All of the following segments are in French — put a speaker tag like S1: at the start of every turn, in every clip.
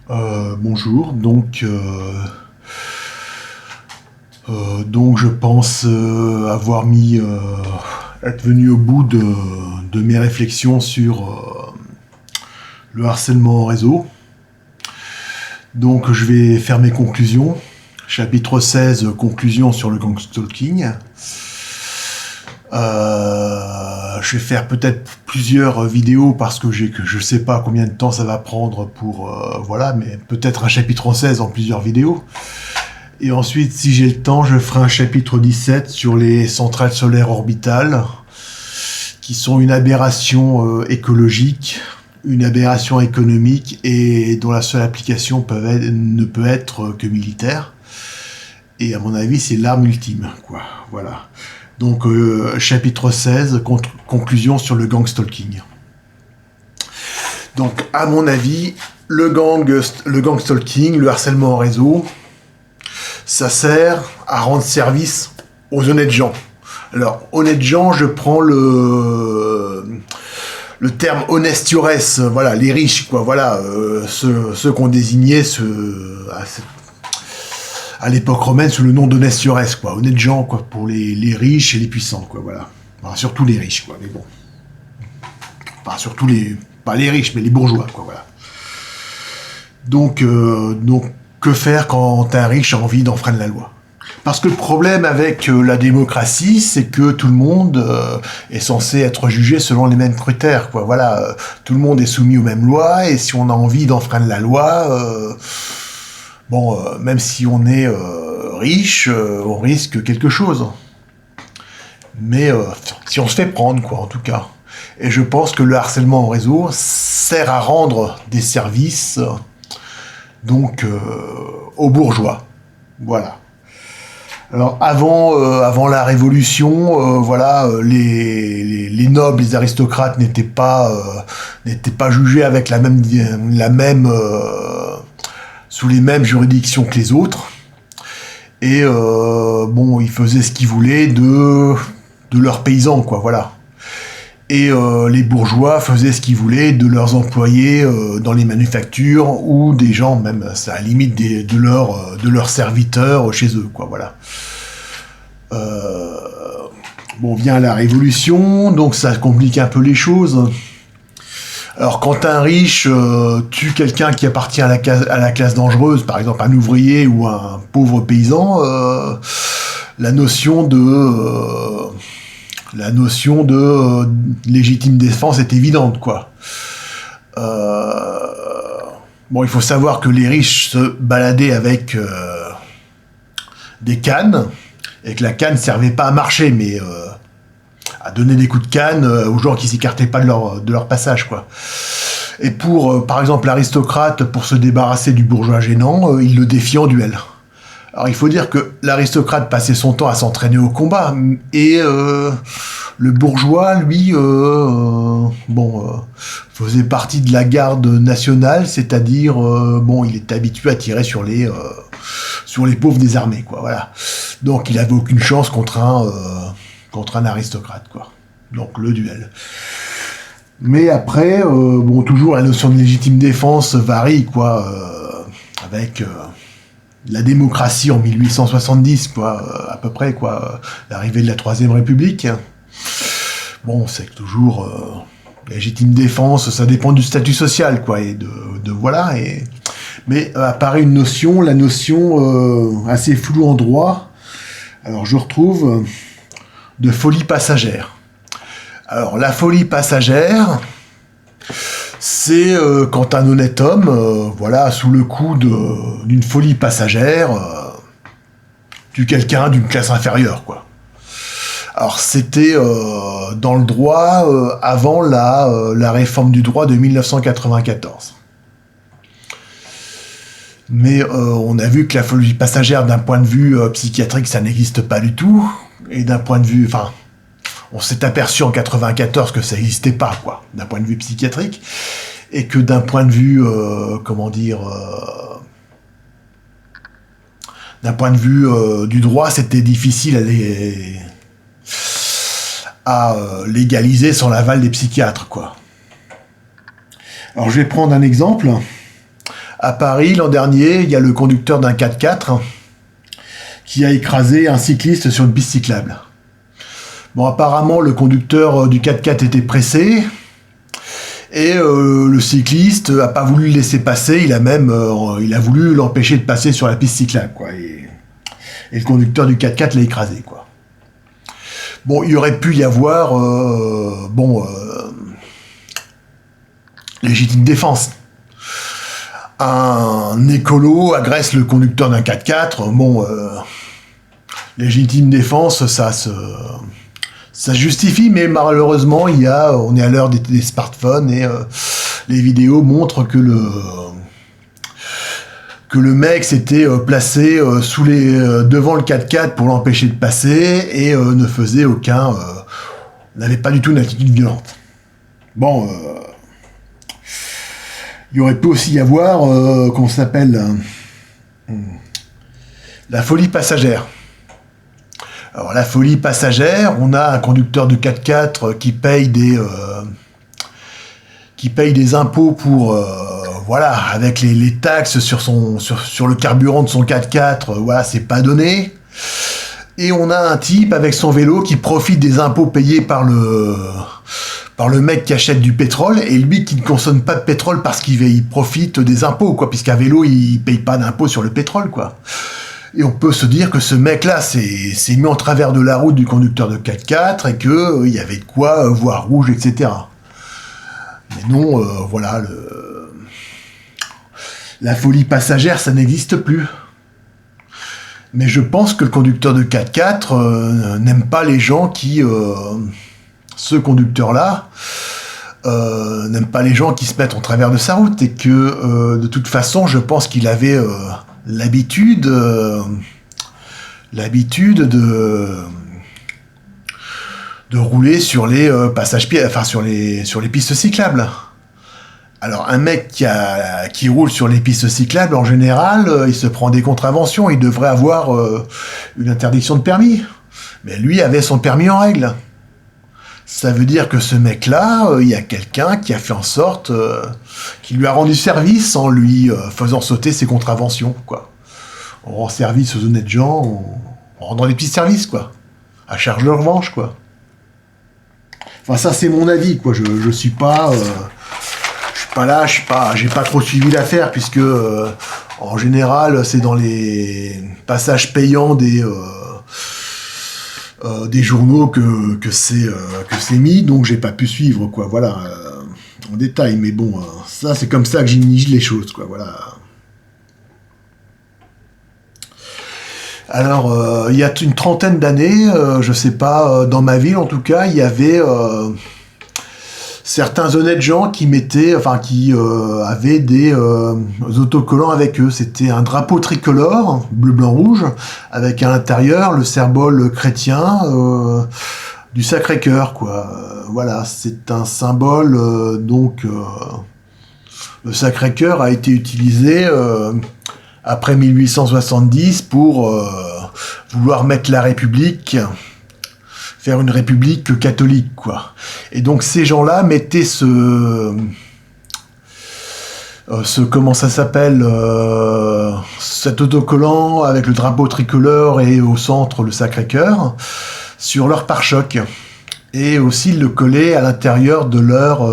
S1: Bonjour, donc je pense être venu au bout de mes réflexions sur le harcèlement en réseau. Donc je vais faire mes conclusions. Chapitre 16, conclusion sur le gang stalking. Je vais faire peut-être plusieurs vidéos parce que je sais pas combien de temps ça va prendre pour voilà, mais peut-être un chapitre 16 en plusieurs vidéos. Et ensuite, si j'ai le temps, je ferai un chapitre 17 sur les centrales solaires orbitales, qui sont une aberration écologique, une aberration économique et dont la seule application ne peut être que militaire. Et à mon avis, c'est l'arme ultime, quoi. Voilà. Donc, chapitre 16, conclusion sur le gang stalking. Donc, à mon avis, le gang stalking, le harcèlement en réseau, ça sert à rendre service aux honnêtes gens. Alors, honnêtes gens, je prends le terme honestiores, voilà, les riches, quoi, voilà, ceux qu'on désignait à l'époque romaine sous le nom d'honestiores, quoi, honnêtes gens, quoi, pour les riches et les puissants, quoi, voilà. Enfin, surtout les riches, quoi, mais bon. Enfin, surtout pas les riches, mais les bourgeois, quoi, voilà. Donc, que faire quand un riche a envie d'enfreindre la loi? Parce que le problème avec la démocratie, c'est que tout le monde est censé être jugé selon les mêmes critères, quoi. Voilà, tout le monde est soumis aux mêmes lois, et si on a envie d'enfreindre la loi, même si on est riche, on risque quelque chose. Mais si on se fait prendre, quoi, en tout cas. Et je pense que le harcèlement en réseau sert à rendre des services, aux bourgeois. Voilà. Alors avant la Révolution, les nobles, les aristocrates n'étaient pas jugés avec sous les mêmes juridictions que les autres. Et ils faisaient ce qu'ils voulaient de leurs paysans, quoi, voilà. Et les bourgeois faisaient ce qu'ils voulaient de leurs employés dans les manufactures ou des gens, même à la limite de leurs serviteurs chez eux, quoi, voilà. Vient la Révolution, donc ça complique un peu les choses. Alors quand un riche tue quelqu'un qui appartient à la classe dangereuse, par exemple un ouvrier ou un pauvre paysan, la notion de légitime défense est évidente, quoi. Il faut savoir que les riches se baladaient avec des cannes, et que la canne servait pas à marcher, mais à donner des coups de canne aux gens qui s'écartaient pas de leur passage, quoi. Et par exemple, l'aristocrate, pour se débarrasser du bourgeois gênant, il le défiait en duel. Alors il faut dire que l'aristocrate passait son temps à s'entraîner au combat, et le bourgeois, lui, faisait partie de la garde nationale, c'est-à-dire, il était habitué à tirer sur les pauvres désarmés, quoi, voilà. Donc il avait aucune chance contre un aristocrate, quoi. Donc le duel. Mais après, toujours la notion de légitime défense varie, quoi, avec la démocratie en 1870, quoi, à peu près, quoi, l'arrivée de la Troisième République. C'est toujours légitime défense, ça dépend du statut social, quoi, et voilà. Mais apparaît la notion assez floue en droit. Alors je retrouve de folie passagère. Alors la folie passagère, c'est quand un honnête homme, sous le coup d'une folie passagère, tue quelqu'un d'une classe inférieure, quoi. Alors c'était dans le droit avant la réforme du droit de 1994. Mais on a vu que la folie passagère, d'un point de vue psychiatrique, ça n'existe pas du tout. Et d'un point de vue... on s'est aperçu en 94 que ça n'existait pas, quoi, d'un point de vue psychiatrique. Et que d'un point de vue... d'un point de vue du droit, c'était difficile à légaliser sans l'aval des psychiatres, quoi. Alors je vais prendre un exemple. À Paris, l'an dernier, il y a le conducteur d'un 4x4 qui a écrasé un cycliste sur une piste cyclable. Bon, apparemment, le conducteur du 4x4 était pressé, et le cycliste a pas voulu le laisser passer, il a voulu l'empêcher de passer sur la piste cyclable, quoi. Et le conducteur du 4x4 l'a écrasé, quoi. Bon, il aurait pu y avoir, légitime défense. Un écolo agresse le conducteur d'un 4x4, légitime défense, ça justifie, mais malheureusement, on est à l'heure des smartphones et les vidéos montrent que le mec s'était placé devant le 4x4 pour l'empêcher de passer et n'avait pas du tout une attitude violente. Bon, il aurait pu aussi y avoir, comment ça s'appelle, la folie passagère. Alors la folie passagère, on a un conducteur de 4x4 qui paye des impôts pour avec les taxes sur le carburant de son 4x4, c'est pas donné. Et on a un type avec son vélo qui profite des impôts payés par le mec qui achète du pétrole, et lui qui ne consomme pas de pétrole parce qu'il profite des impôts, quoi, puisqu'un vélo il paye pas d'impôts sur le pétrole, quoi. Et on peut se dire que ce mec-là s'est mis en travers de la route du conducteur de 4x4 et qu'il y avait de quoi voir rouge, etc. Mais non, la folie passagère, ça n'existe plus. Mais je pense que le conducteur de 4x4 n'aime pas les gens ce conducteur-là, n'aime pas les gens qui se mettent en travers de sa route, et que de toute façon, je pense qu'il avait l'habitude de rouler sur les passages pieds, enfin sur les pistes cyclables. Alors un mec qui roule sur les pistes cyclables, en général, il se prend des contraventions, il devrait avoir une interdiction de permis. Mais lui avait son permis en règle. Ça veut dire que ce mec-là, il y a quelqu'un qui a fait en sorte, qui lui a rendu service en lui faisant sauter ses contraventions, quoi. On rend service aux honnêtes gens, en rendant des petits services, quoi. À charge de revanche, quoi. Enfin, ça, c'est mon avis, quoi. Je suis pas là, j'ai pas trop suivi l'affaire, puisque, en général, c'est dans les passages payants des journaux que c'est mis, donc j'ai pas pu suivre, quoi, voilà, en détail, mais bon, ça c'est comme ça que j'imagine les choses, quoi, voilà. Alors, il y a une trentaine d'années, je sais pas, dans ma ville en tout cas, il y avait certains honnêtes gens qui avaient des autocollants avec eux. C'était un drapeau tricolore, bleu, blanc, rouge, avec à l'intérieur le symbole chrétien du Sacré-Cœur, quoi. Voilà, c'est un symbole, le Sacré-Cœur a été utilisé après 1870 pour vouloir mettre la République, faire une république catholique, quoi. Et donc ces gens-là mettaient comment ça s'appelle, cet autocollant avec le drapeau tricolore et au centre le Sacré-Cœur sur leur pare-choc, et aussi le collaient à l'intérieur de leur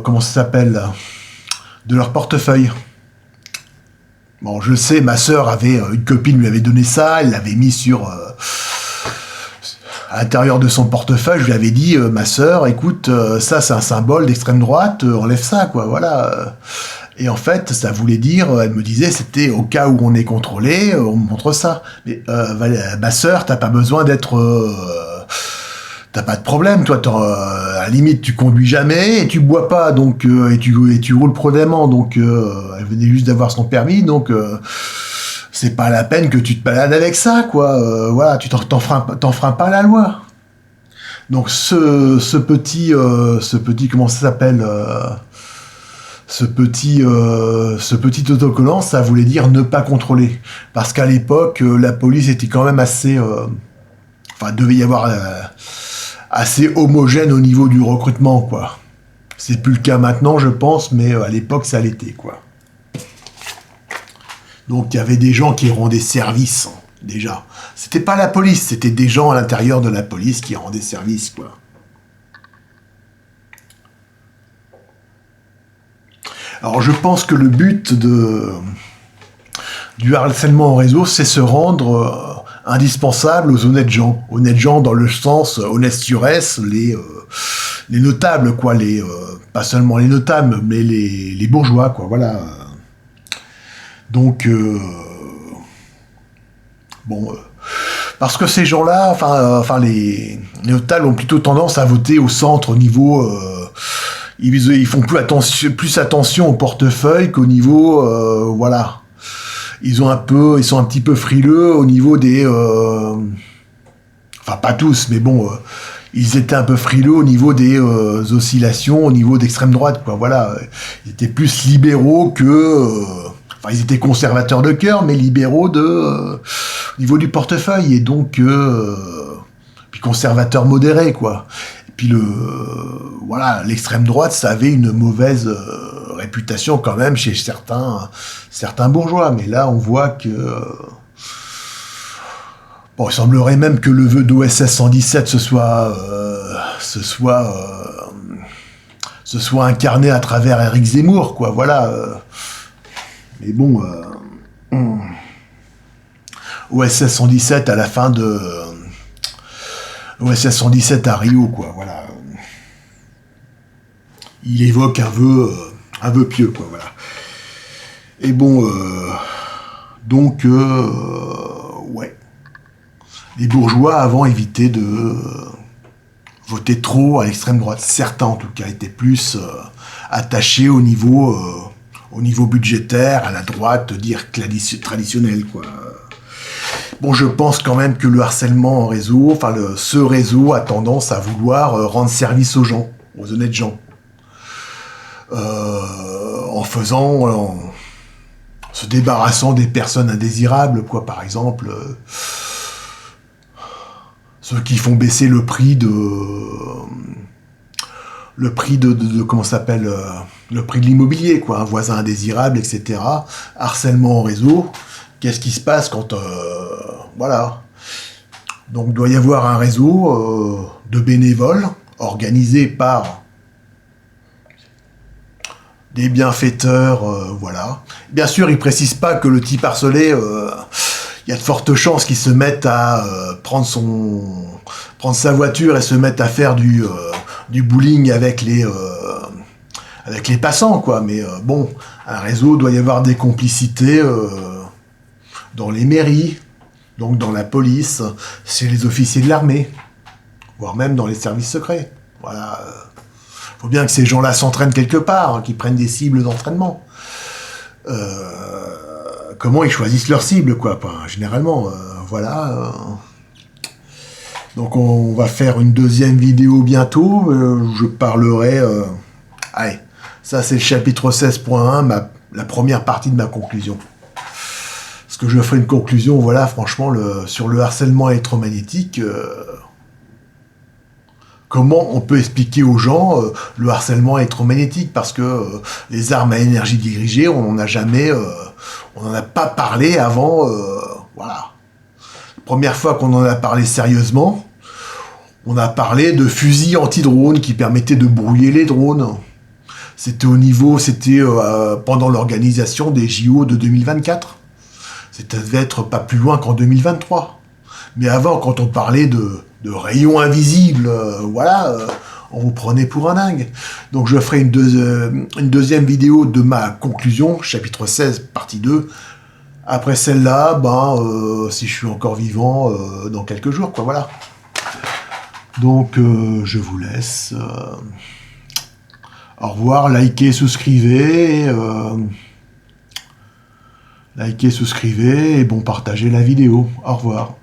S1: comment ça s'appelle, de leur portefeuille. Bon, je sais, ma sœur une copine lui avait donné ça, elle l'avait mis à l'intérieur de son portefeuille. Je lui avais dit, ma sœur, écoute, ça c'est un symbole d'extrême droite, enlève ça, quoi, voilà. Et en fait, ça voulait dire, elle me disait, c'était au cas où on est contrôlé, on montre ça. Mais ma sœur, t'as pas besoin d'être... t'as pas de problème, toi, à la limite, tu conduis jamais, et tu bois pas, donc, et tu roules prudemment, donc, elle venait juste d'avoir son permis, donc, c'est pas la peine que tu te balades avec ça, quoi, voilà, tu t'enfreins pas la loi. Donc, ce petit, comment ça s'appelle, ce petit autocollant, ça voulait dire ne pas contrôler. Parce qu'à l'époque, la police était quand même assez, devait y avoir, assez homogène au niveau du recrutement, quoi. C'est plus le cas maintenant, je pense, mais à l'époque, ça l'était, quoi. Donc, il y avait des gens qui rendaient service, hein, déjà. C'était pas la police, c'était des gens à l'intérieur de la police qui rendaient service, quoi. Alors, je pense que le but du harcèlement en réseau, c'est se rendre indispensable aux honnêtes gens. Honnêtes gens dans le sens honnêtes sur S, les notables, quoi. Pas seulement les notables, mais les bourgeois, quoi. Voilà. Donc, bon, parce que ces gens-là, les notables ont plutôt tendance à voter au centre, au niveau, ils font plus attention au portefeuille qu'au niveau, voilà. Ils sont un petit peu frileux au niveau des, enfin pas tous, mais bon, ils étaient un peu frileux au niveau des oscillations, au niveau d'extrême droite, quoi. Voilà, ils étaient plus libéraux que enfin, ils étaient conservateurs de cœur, mais libéraux au niveau du portefeuille, et donc, puis conservateurs modérés, quoi. Et puis voilà, l'extrême droite, ça avait une mauvaise réputation quand même chez certains bourgeois, mais là, on voit que, bon, il semblerait même que le vœu d'OSS 117 se soit incarné à travers Éric Zemmour, quoi. Voilà. Mais bon, OSS 117 à la fin de OSS 117 à Rio, quoi. Voilà. Il évoque un vœu pieux, quoi. Voilà. Et bon, donc, ouais. Les bourgeois avant évitaient de voter trop à l'extrême droite. Certains, en tout cas, étaient plus attachés au niveau budgétaire, à la droite, dire traditionnelle, quoi. Bon, je pense quand même que le harcèlement en réseau, ce réseau a tendance à vouloir rendre service aux gens, aux honnêtes gens. En se débarrassant des personnes indésirables, quoi, par exemple, ceux qui font baisser le prix de comment ça s'appelle, le prix de l'immobilier, quoi, un voisin indésirable, etc. Harcèlement en réseau. Qu'est-ce qui se passe quand, voilà. Donc, il doit y avoir un réseau de bénévoles organisé par des bienfaiteurs, voilà. Bien sûr, ils précisent pas que le type harcelé, il y a de fortes chances qu'il se mette à prendre sa voiture et se mette à faire du bowling avec les passants, quoi. Mais bon, un réseau, doit y avoir des complicités dans les mairies, donc dans la police, chez les officiers de l'armée, voire même dans les services secrets. Voilà. Faut bien que ces gens-là s'entraînent quelque part, hein, qu'ils prennent des cibles d'entraînement. Comment ils choisissent leurs cibles, quoi, généralement, voilà. Donc on va faire une deuxième vidéo bientôt. Je parlerai. Allez, ça c'est le chapitre 16.1, la première partie de ma conclusion. Parce que je ferai une conclusion, voilà, franchement, sur le harcèlement électromagnétique. Comment on peut expliquer aux gens le harcèlement électromagnétique, parce que les armes à énergie dirigée, on n'en a pas parlé avant, voilà. Première fois qu'on en a parlé sérieusement, on a parlé de fusils anti-drones qui permettaient de brouiller les drones. C'était pendant l'organisation des JO de 2024. Ça devait être pas plus loin qu'en 2023. Mais avant, quand on parlait de rayons invisibles, voilà, on vous prenait pour un dingue. Donc je ferai une deuxième vidéo de ma conclusion, chapitre 16, partie 2. Après celle-là, si je suis encore vivant, dans quelques jours, quoi, voilà. Donc je vous laisse. Au revoir, likez, souscrivez. Likez, souscrivez et bon, partagez la vidéo. Au revoir.